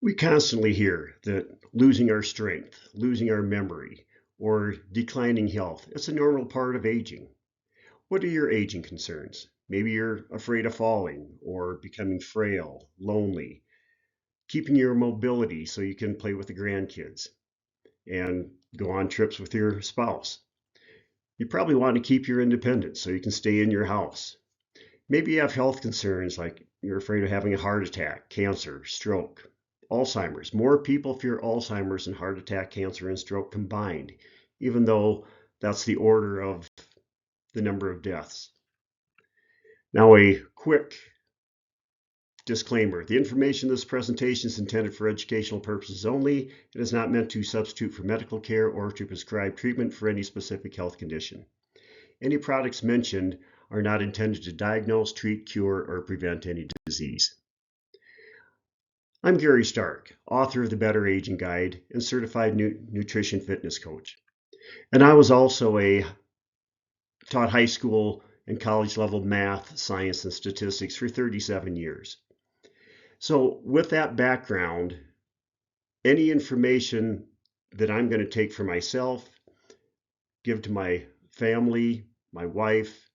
We constantly hear that losing our strength, losing our memory, or declining health, it's a normal part of aging. What are your aging concerns? Maybe you're afraid of falling or becoming frail, lonely, keeping your mobility so you can play with the grandkids and go on trips with your spouse. You probably want to keep your independence so you can stay in your house. Maybe you have health concerns like you're afraid of having a heart attack, cancer, stroke, Alzheimer's. More people fear Alzheimer's and heart attack, cancer, and stroke combined, even though that's the order of the number of deaths. Now, a quick disclaimer. The information in this presentation is intended for educational purposes only. It is not meant to substitute for medical care or to prescribe treatment for any specific health condition. Any products mentioned are not intended to diagnose, treat, cure, or prevent any disease. I'm Gary Stark, author of the Better Aging Guide and certified nutrition fitness coach. And I was also taught high school and college level math, science, and statistics for 37 years. So with that background, any information that I'm going to take for myself, give to my family, my wife,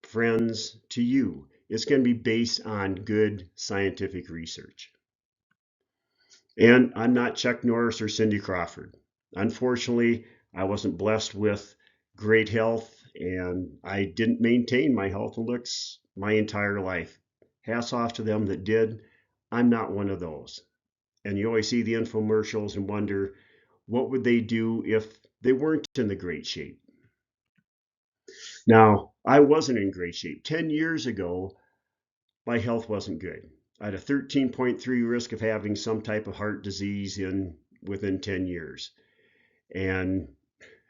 friends, to you, it's going to be based on good scientific research. And I'm not Chuck Norris or Cindy Crawford. Unfortunately, I wasn't blessed with great health and I didn't maintain my health and looks my entire life. Hats off to them that did. I'm not one of those. And you always see the infomercials and wonder what would they do if they weren't in the great shape. Now, I wasn't in great shape. 10 years ago, my health wasn't good. I had a 13.3 risk of having some type of heart disease within 10 years. And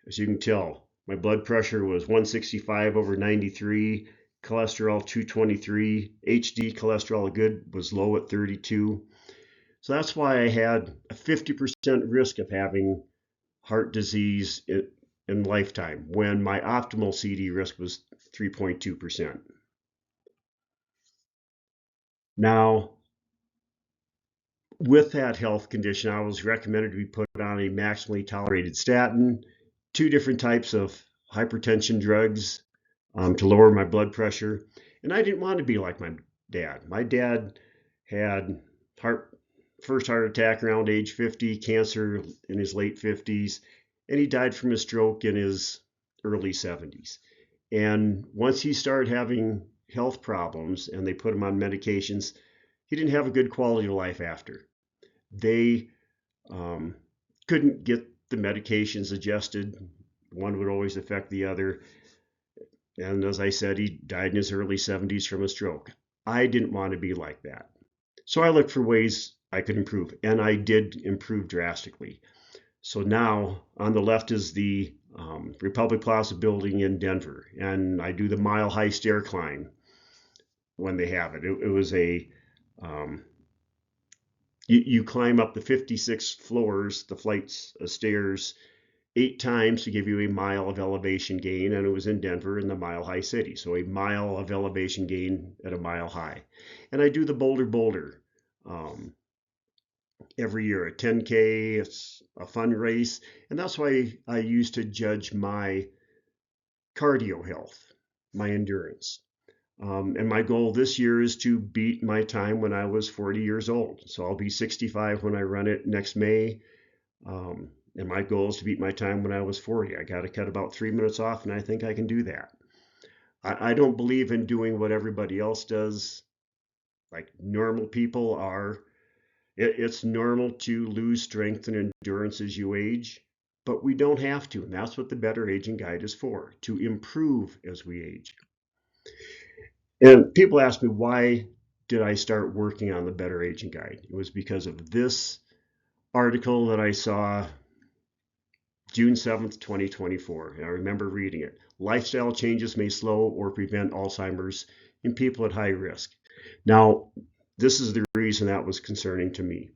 as you can tell, my blood pressure was 165 over 93, cholesterol 223, HD cholesterol good was low at 32. So that's why I had a 50% risk of having heart disease in lifetime when my optimal CD risk was 3.2%. Now, with that health condition, I was recommended to be put on a maximally tolerated statin, two different types of hypertension drugs to lower my blood pressure. And I didn't want to be like my dad. My dad had first heart attack around age 50, cancer in his late 50s, and he died from a stroke in his early 70s. And once he started having health problems and they put him on medications, he didn't have a good quality of life after. They um, couldn't get the medications adjusted. One would always affect the other. And as I said, he died in his early 70s from a stroke. I didn't want to be like that. So I looked for ways I could improve, and I did improve drastically. So now on the left is the Republic Plaza building in Denver, and I do the mile high stair climb when they have it. It was um, you climb up the 56 floors, the flights of stairs, 8 times to give you a mile of elevation gain, and it was in Denver in the Mile High City. So a mile of elevation gain at a mile high. And I do the Boulder um, every year, a 10K, it's a fun race. And that's why I used to judge my cardio health, my endurance. And my goal this year is to beat my time when I was 40 years old. So I'll be 65 when I run it next May. And my goal is to beat my time when I was 40. I got to cut about 3 minutes off, and I think I can do that. I don't believe in doing what everybody else does, like normal people are. It's normal to lose strength and endurance as you age, but we don't have to. And that's what the Better Aging Guide is for, to improve as we age. And people ask me, why did I start working on the Better Aging Guide? It was because of this article that I saw June 7th, 2024. And I remember reading it. Lifestyle changes may slow or prevent Alzheimer's in people at high risk. Now, this is the reason that was concerning to me.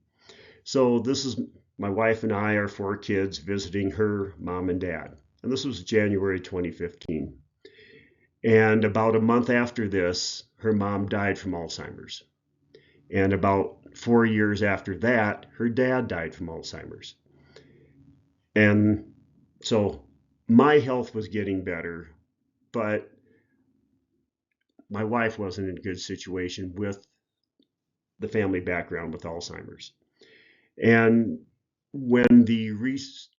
So this is my wife and I, our 4 kids, visiting her mom and dad. And this was January 2015. And about a month after this, her mom died from Alzheimer's. And about 4 years after that, her dad died from Alzheimer's. And so my health was getting better, but my wife wasn't in a good situation with the family background with Alzheimer's. And when the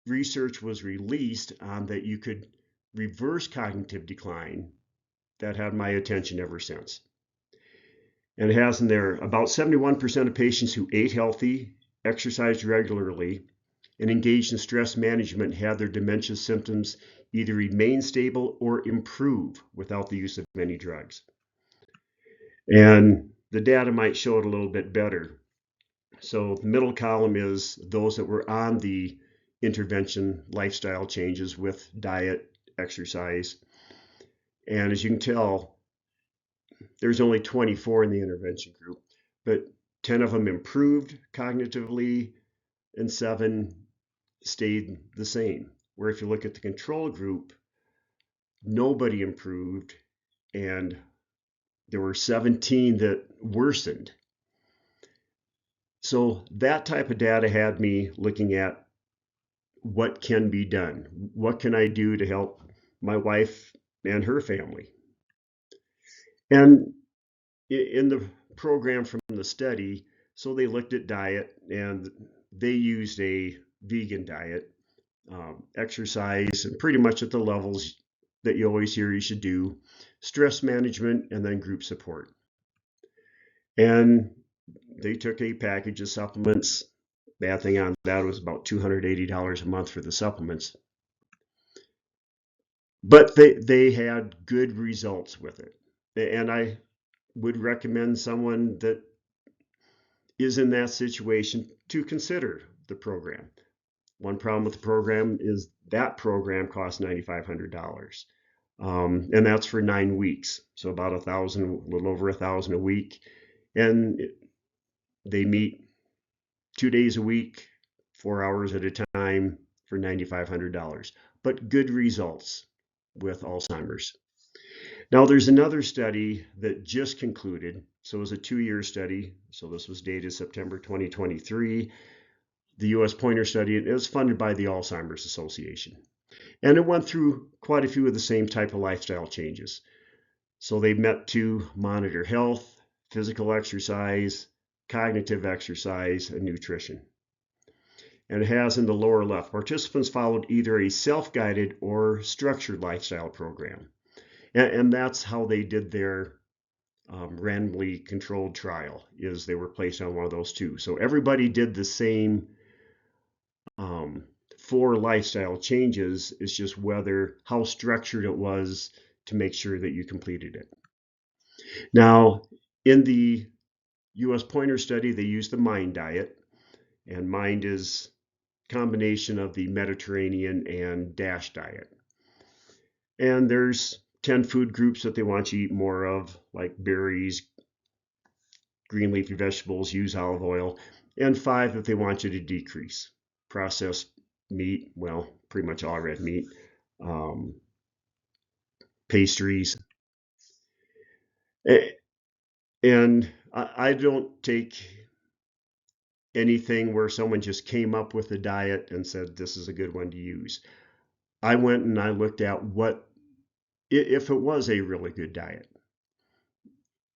research was released on that you could reverse cognitive decline, that had my attention ever since. And it has in there about 71% of patients who ate healthy, exercised regularly, and engaged in stress management had their dementia symptoms either remain stable or improve without the use of any drugs. And the data might show it a little bit better. So the middle column is those that were on the intervention lifestyle changes with diet, exercise. And as you can tell, there's only 24 in the intervention group, but 10 of them improved cognitively and 7 stayed the same. Where if you look at the control group, nobody improved and there were 17 that worsened. So that type of data had me looking at what can be done. What can I do to help my wife and her family? And in the program from the study, so they looked at diet and they used a vegan diet, exercise, and pretty much at the levels that you always hear you should do, stress management, and then group support. And they took a package of supplements. Bad thing on that was about $280 a month for the supplements. But they had good results with it. And I would recommend someone that is in that situation to consider the program. One problem with the program is that program costs $9,500. And that's for 9 weeks. So about a little over $1,000 a week. And they meet 2 days a week, 4 hours at a time for $9,500, but good results with Alzheimer's. Now, there's another study that just concluded. So it was a 2-year study. So this was dated September 2023. The US Pointer study, it was funded by the Alzheimer's Association. And it went through quite a few of the same type of lifestyle changes. So they met to monitor health, physical exercise, cognitive exercise, and nutrition. And it has in the lower left, participants followed either a self-guided or structured lifestyle program. And that's how they did their randomly controlled trial, is they were placed on one of those two. So everybody did the same 4 lifestyle changes. It's just how structured it was to make sure that you completed it. Now, in the US Pointer study, they used the MIND diet, and MIND is a combination of the Mediterranean and DASH diet. And there's 10 food groups that they want you to eat more of, like berries, green leafy vegetables, use olive oil, and 5 that they want you to decrease: processed meat, well, pretty much all red meat, pastries. And I don't take anything where someone just came up with a diet and said this is a good one to use. I went and I looked at what if it was a really good diet.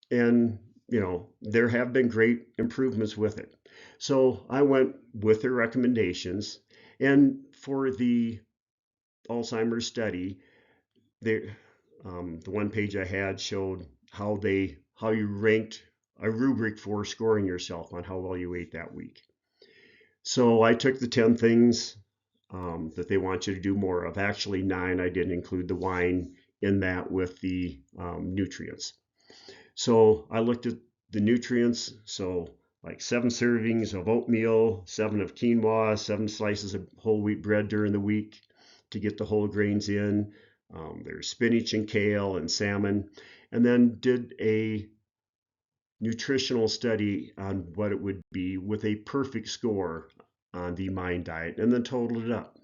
And there have been great improvements with it. So I went with their recommendations. And for the Alzheimer's study, the one page I had showed how you ranked a rubric for scoring yourself on how well you ate that week. So I took the 10 things that they want you to do more of. Actually 9. I didn't include the wine in that with the nutrients. So I looked at the nutrients. So like 7 servings of oatmeal, 7 of quinoa, 7 slices of whole wheat bread during the week to get the whole grains in. There's spinach and kale and salmon. And then did a nutritional study on what it would be with a perfect score on the MIND diet, and then totaled it up.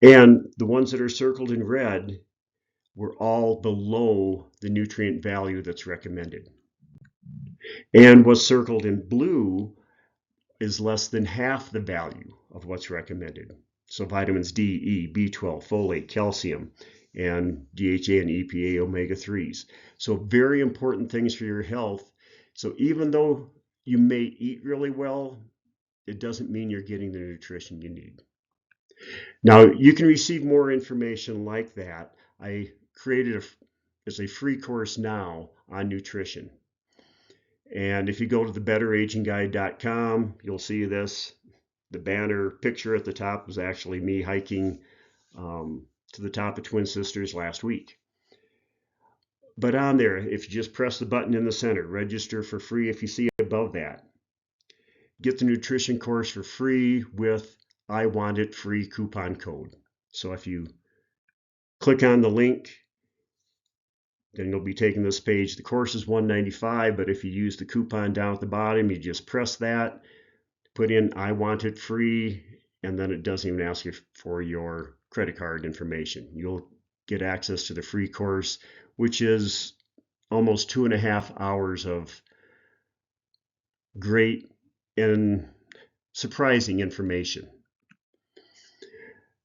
And the ones that are circled in red were all below the nutrient value that's recommended. And what's circled in blue is less than half the value of what's recommended. So vitamins D, E, B12, folate, calcium, and DHA and EPA omega-3s. So very important things for your health. So even though you may eat really well, it doesn't mean you're getting the nutrition you need. Now, you can receive more information like that. I created it's a free course now on nutrition. And if you go to the betteragingguide.com, you'll see this. The banner picture at the top was actually me hiking to the top of Twin Sisters last week. But on there, if you just press the button in the center, register for free if you see it above that. Get the nutrition course for free with I Want It free coupon code. So if you click on the link, then you'll be taking this page. The course is $195, but if you use the coupon down at the bottom, you just press that, put in I Want It free, and then it doesn't even ask you for your credit card information. You'll get access to the free course, which is almost 2.5 hours of great and surprising information.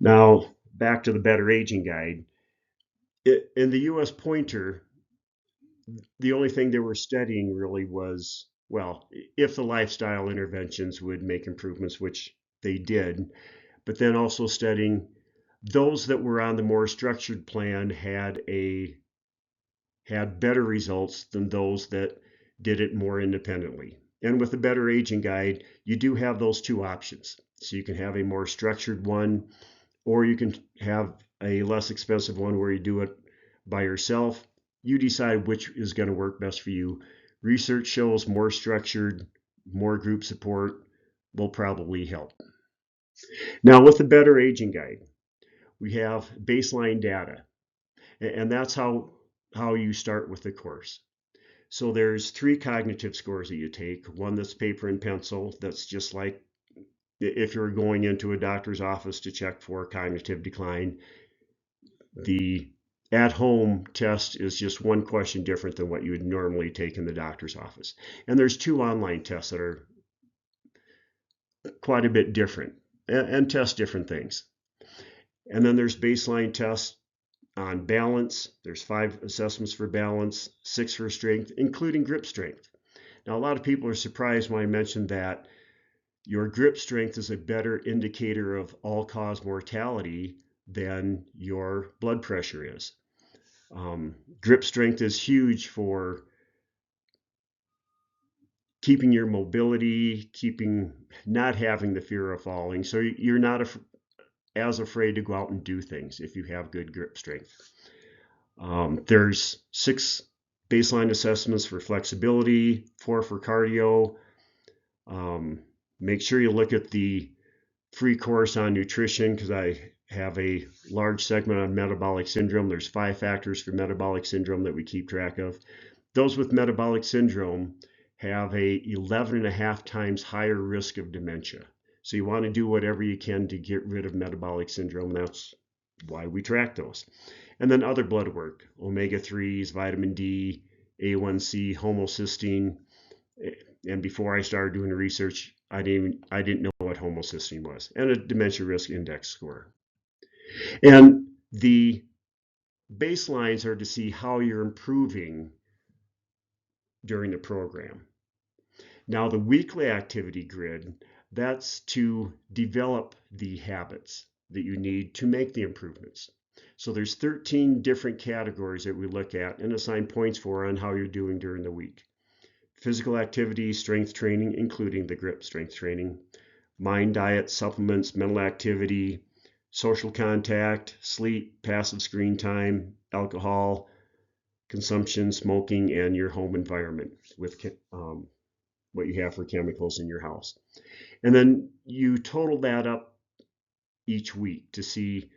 Now, back to the Better Aging Guide. In the US Pointer, the only thing they were studying really was, well, if the lifestyle interventions would make improvements, which they did, but then also studying those that were on the more structured plan had better results than those that did it more independently. And with the Better Aging Guide, you do have those two options. So you can have a more structured one, or you can have a less expensive one where you do it by yourself. You decide which is going to work best for you. Research shows more structured, more group support will probably help. Now, with the Better Aging Guide, we have baseline data, and that's how you start with the course. So there's 3 cognitive scores that you take. One that's paper and pencil, that's just like if you're going into a doctor's office to check for cognitive decline. The at-home test is just one question different than what you would normally take in the doctor's office. And there's 2 online tests that are quite a bit different and test different things. And then there's baseline tests on balance. There's 5 assessments for balance, 6 for strength, including grip strength. Now, a lot of people are surprised when I mentioned that your grip strength is a better indicator of all-cause mortality than your blood pressure is. Grip strength is huge for keeping your mobility, not having the fear of falling. So you're not as afraid to go out and do things if you have good grip strength. There's 6 baseline assessments for flexibility, 4 for cardio. Make sure you look at the free course on nutrition because I have a large segment on metabolic syndrome. There's 5 factors for metabolic syndrome that we keep track of. Those with metabolic syndrome have a 11.5 times higher risk of dementia. So you want to do whatever you can to get rid of metabolic syndrome. That's why we track those. And then other blood work, omega-3s, vitamin D, A1C, homocysteine. And before I started doing research, I didn't know what homocysteine was, and a dementia risk index score. And the baselines are to see how you're improving during the program. Now, the weekly activity grid, that's to develop the habits that you need to make the improvements. So there's 13 different categories that we look at and assign points for on how you're doing during the week. Physical activity, strength training, including the grip strength training, mind, diet, supplements, mental activity, social contact, sleep, passive screen time, alcohol consumption, smoking, and your home environment with what you have for chemicals in your house. And then you total that up each week to see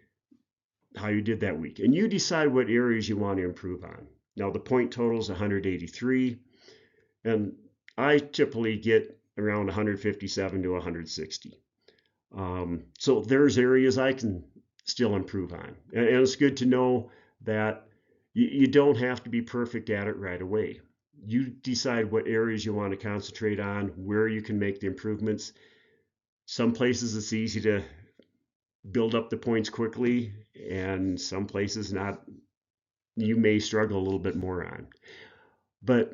how you did that week. And you decide what areas you want to improve on. Now, the point total is 183, and I typically get around 157 to 160. So there's areas I can still improve on. And it's good to know that you don't have to be perfect at it right away. you decide what areas you want to concentrate on, where you can make the improvements. Some places it's easy to build up the points quickly, and some places not. You may struggle a little bit more on. But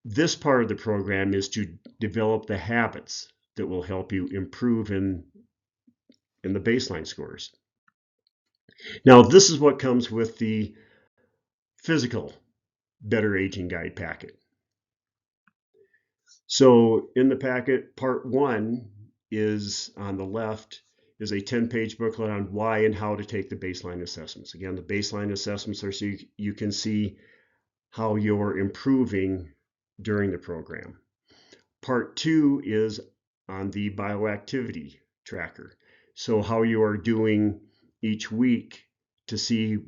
this part of the program is to develop the habits that will help you improve in the baseline scores. Now, this is what comes with the physical Better Aging Guide packet. So in the packet, part 1 is on the left is a 10-page booklet on why and how to take the baseline assessments. Again, the baseline assessments are so you can see how you're improving during the program. Part 2 is on the bioactivity tracker. So how you are doing each week to see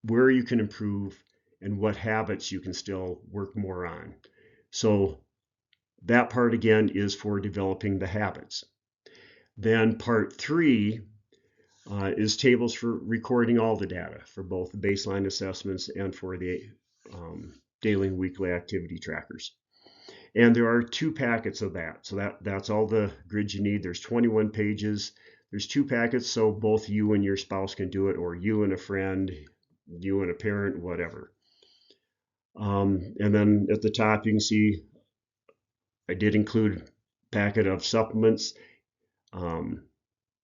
where you can improve and what habits you can still work more on. So that part again is for developing the habits. Then part 3 is tables for recording all the data for both the baseline assessments and for the daily and weekly activity trackers. And there are 2 packets of that. So that's all the grids you need. There's 21 pages. There's 2 packets, so both you and your spouse can do it, or you and a friend, you and a parent, whatever. And then at the top, you can see I did include a packet of supplements.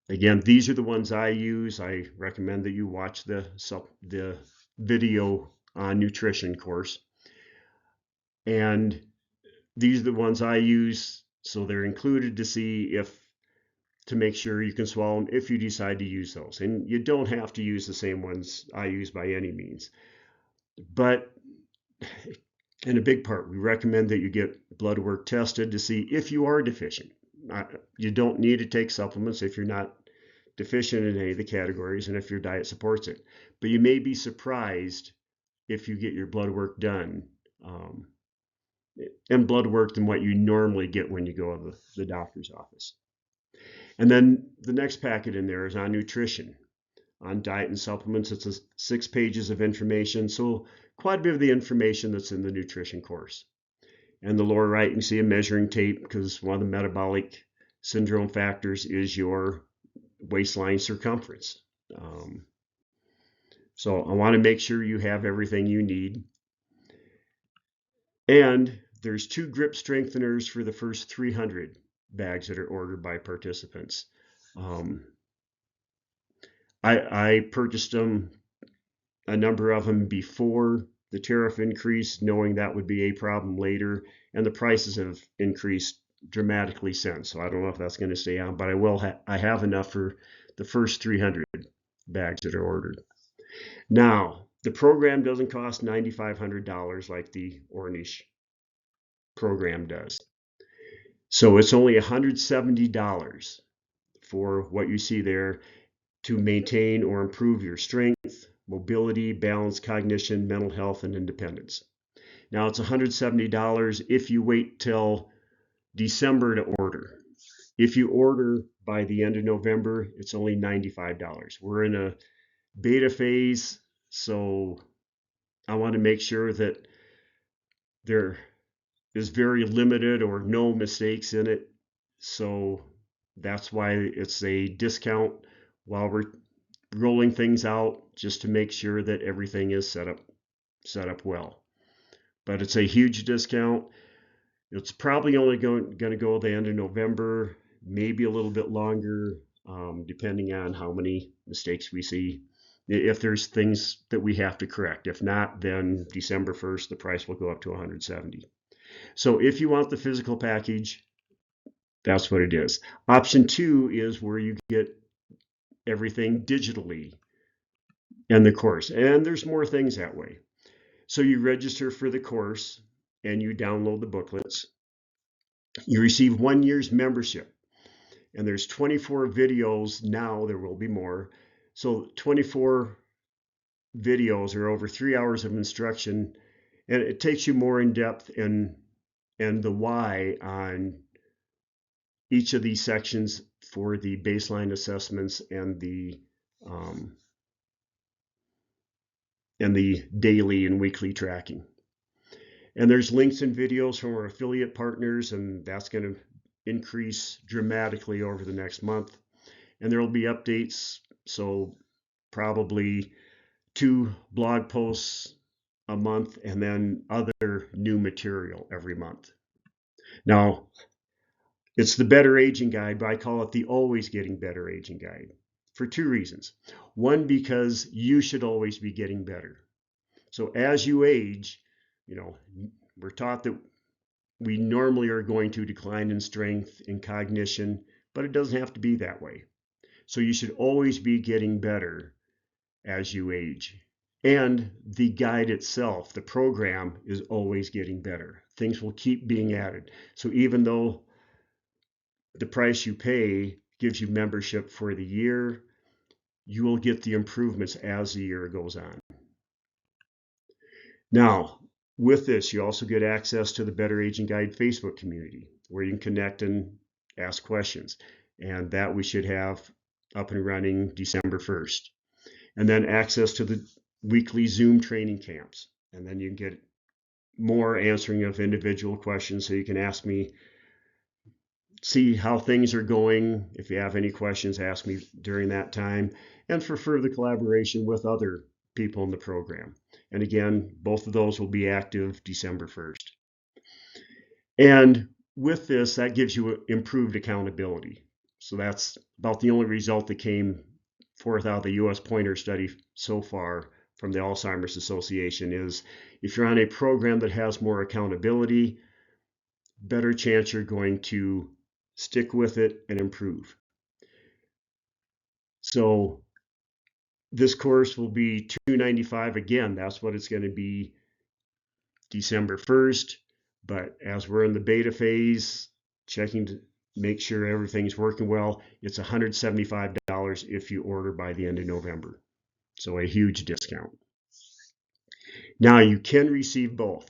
Again, these are the ones I use. I recommend that you watch the video on nutrition course. And these are the ones I use, so they're included to make sure you can swallow them if you decide to use those. And you don't have to use the same ones I use by any means. But in a big part, we recommend that you get blood work tested to see if you are deficient. You don't need to take supplements if you're not deficient in any of the categories and if your diet supports it. But you may be surprised if you get your blood work done and blood work than what you normally get when you go to the doctor's office. And then the next packet in there is on nutrition, on diet and supplements. It's 6 pages of information, so quite a bit of the information that's in the nutrition course. And the lower right, you can see a measuring tape because one of the metabolic syndrome factors is your waistline circumference. So I want to make sure you have everything you need. And there's 2 grip strengtheners for the first 300 bags that are ordered by participants. I purchased them, a number of them, before the tariff increase, knowing that would be a problem later, and the prices have increased dramatically since. So I don't know if that's going to stay on, but I have enough for the first 300 bags that are ordered. Now, the program doesn't cost $9,500 like the Ornish program does. So it's only $170 for what you see there to maintain or improve your strength, mobility, balance, cognition, mental health, and independence. Now it's $170 if you wait till December to order. If you order by the end of November, it's only $95. We're in a beta phase, so I want to make sure that there is very limited or no mistakes in it. So that's why it's a discount while we're rolling things out, just to make sure that everything is set up well. But it's a huge discount. It's probably only going to go the end of November, maybe a little bit longer, depending on how many mistakes we see. If there's things that we have to correct. If not, then December 1st, the price will go up to $170. So if you want the physical package, that's what it is. Option 2 is where you get everything digitally in the course. And there's more things that way. So you register for the course and you download the booklets. You receive 1 year's membership. And there's 24 videos now. There will be more. So 24 videos are over 3 hours of instruction. And it takes you more in depth and the why on each of these sections for the baseline assessments and the daily and weekly tracking. And there's links and videos from our affiliate partners, and that's going to increase dramatically over the next month. And there will be updates, so probably 2 blog posts a month and then other new material every month. Now, it's the Better Aging Guide, but I call it the Always Getting Better Aging Guide for 2 reasons. One, because you should always be getting better. So as you age, we're taught that we normally are going to decline in strength and cognition, but it doesn't have to be that way. So you should always be getting better as you age. And the guide itself, the program, is always getting better. Things will keep being added. So even though the price you pay gives you membership for the year, you will get the improvements as the year goes on. Now, with this, you also get access to the Better Aging Guide Facebook community where you can connect and ask questions. And that we should have up and running December 1st. And then access to the weekly Zoom training camps. And then you can get more answering of individual questions, so you can ask me, see how things are going. If you have any questions, ask me during that time, and for further collaboration with other people in the program. And again, both of those will be active December 1st. And with this, that gives you improved accountability. So that's about the only result that came forth out of the US Pointer study so far from the Alzheimer's Association is if you're on a program that has more accountability, better chance you're going to stick with it and improve. So this course will be $295 again. That's what it's going to be December 1st. But as we're in the beta phase, checking to make sure everything's working well, it's $175 if you order by the end of November. So a huge discount. Now you can receive both.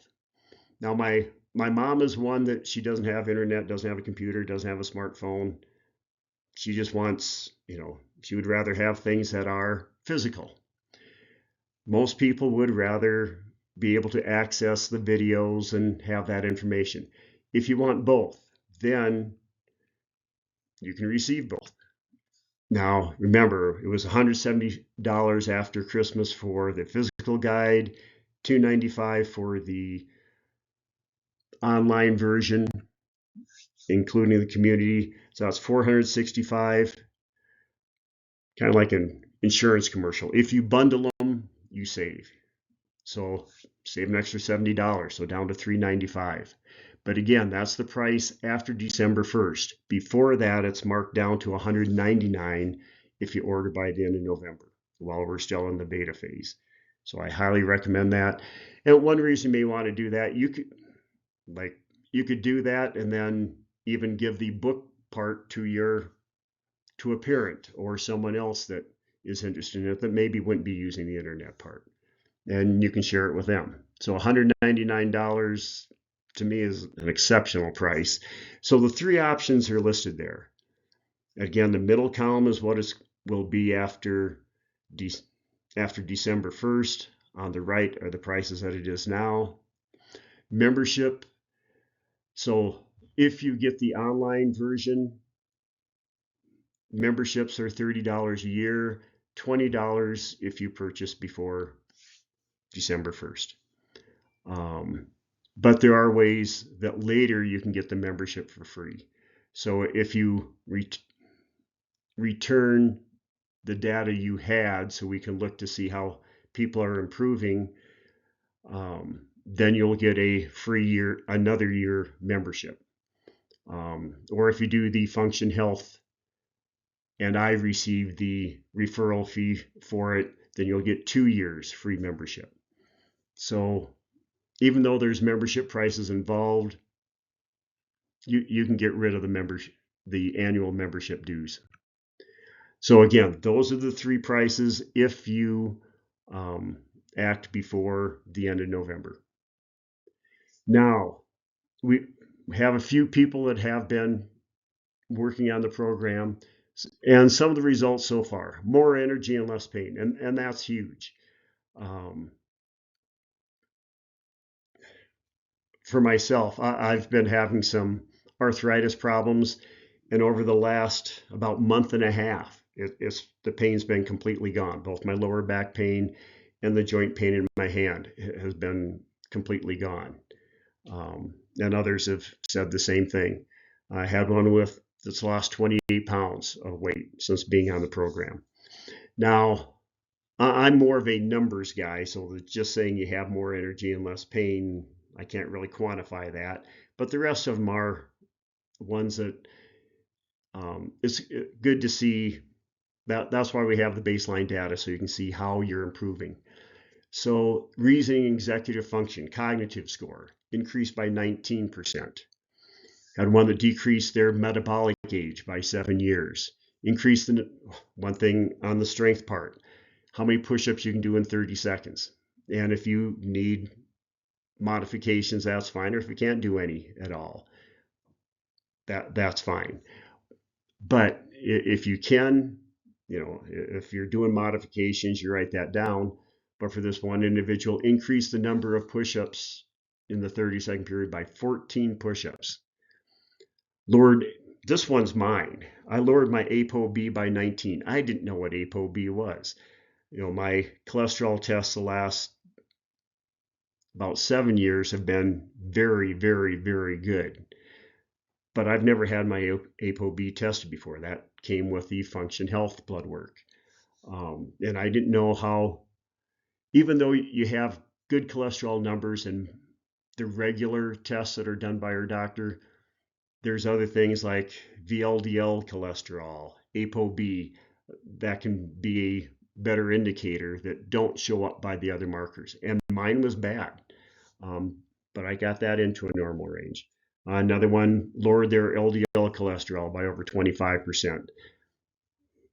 Now my mom is one that she doesn't have internet, doesn't have a computer, doesn't have a smartphone. She just wants, she would rather have things that are physical. Most people would rather be able to access the videos and have that information. If you want both, then you can receive both. Now, remember, it was $170 after Christmas for the physical guide, $295 for the online version, including the community. So that's $465, kind of like an insurance commercial. If you bundle them, you save. So save an extra $70, so down to $395. But again, that's the price after December 1st. Before that, it's marked down to $199 if you order by the end of November, while we're still in the beta phase. So I highly recommend that. And one reason you may want to do that, you could do that and then even give the book part to a parent or someone else that is interested in it that maybe wouldn't be using the internet part. And you can share it with them. So $199 to me is an exceptional price. So the 3 options are listed there. Again, the middle column is what will be after December 1st. On the right are the prices that it is now. Membership. So if you get the online version, memberships are $30 a year, $20 if you purchase before December 1st. But there are ways that later you can get the membership for free. So if you return the data you had, so we can look to see how people are improving, then you'll get a free another year membership. Or if you do the Function Health and I receive the referral fee for it, then you'll get 2 years free membership. So even though there's membership prices involved, you can get rid of the annual membership dues. So again, those are the 3 prices if you act before the end of November. Now, we have a few people that have been working on the program, and some of the results so far: more energy and less pain, and that's huge. for myself, I've been having some arthritis problems, and over the last about month and a half, the pain's been completely gone. Both my lower back pain and the joint pain in my hand has been completely gone. And others have said the same thing. I had one that's lost 28 pounds of weight since being on the program. Now, I'm more of a numbers guy, so just saying you have more energy and less pain, I can't really quantify that. But the rest of them are ones that it's good to see. That's why we have the baseline data, so you can see how you're improving. So reasoning, executive function, cognitive score increased by 19%. Had one that decreased their metabolic age by 7 years. Increased the one thing on the strength part, how many push-ups you can do in 30 seconds. And if you need modifications, that's fine. Or if you can't do any at all, that's fine. But if you can, if you're doing modifications, you write that down. But for this one individual, increase the number of push-ups in the 30-second period by 14 push-ups. Lowered, this one's mine. I lowered my ApoB by 19. I didn't know what ApoB was. My cholesterol tests the last about 7 years have been very, very, very good. But I've never had my ApoB tested before. That came with the Function Health blood work. And I didn't know how, even though you have good cholesterol numbers and the regular tests that are done by your doctor, there's other things like VLDL cholesterol, ApoB, that can be a better indicator that don't show up by the other markers. And mine was bad, but I got that into a normal range. Another one lowered their LDL cholesterol by over 25%.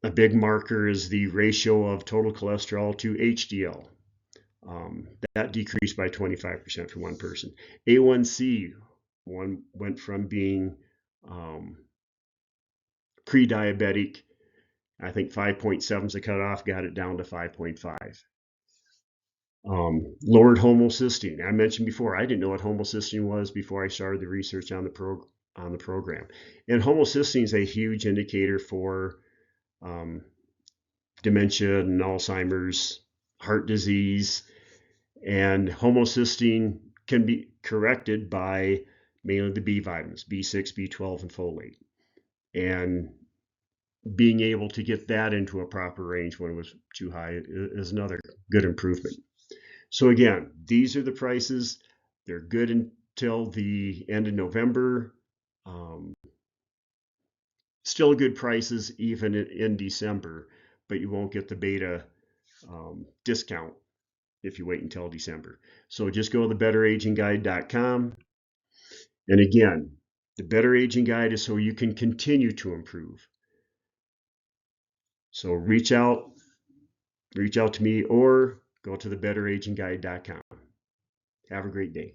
A big marker is the ratio of total cholesterol to HDL. That decreased by 25% for one person. A1C went from being pre-diabetic, I think 5.7 is the cutoff, got it down to 5.5. Lowered homocysteine. I mentioned before, I didn't know what homocysteine was before I started the research on the program. And homocysteine is a huge indicator for dementia and Alzheimer's, heart disease, and homocysteine can be corrected by mainly the B vitamins, B6, B12, and folate. And being able to get that into a proper range when it was too high is another good improvement. So again, these are the prices. They're good until the end of November. Still good prices even in December, but you won't get the beta discount if you wait until December. So just go to thebetteragingguide.com. And again, the Better Aging Guide is so you can continue to improve. So reach out to me or go to thebetteragingguide.com. Have a great day.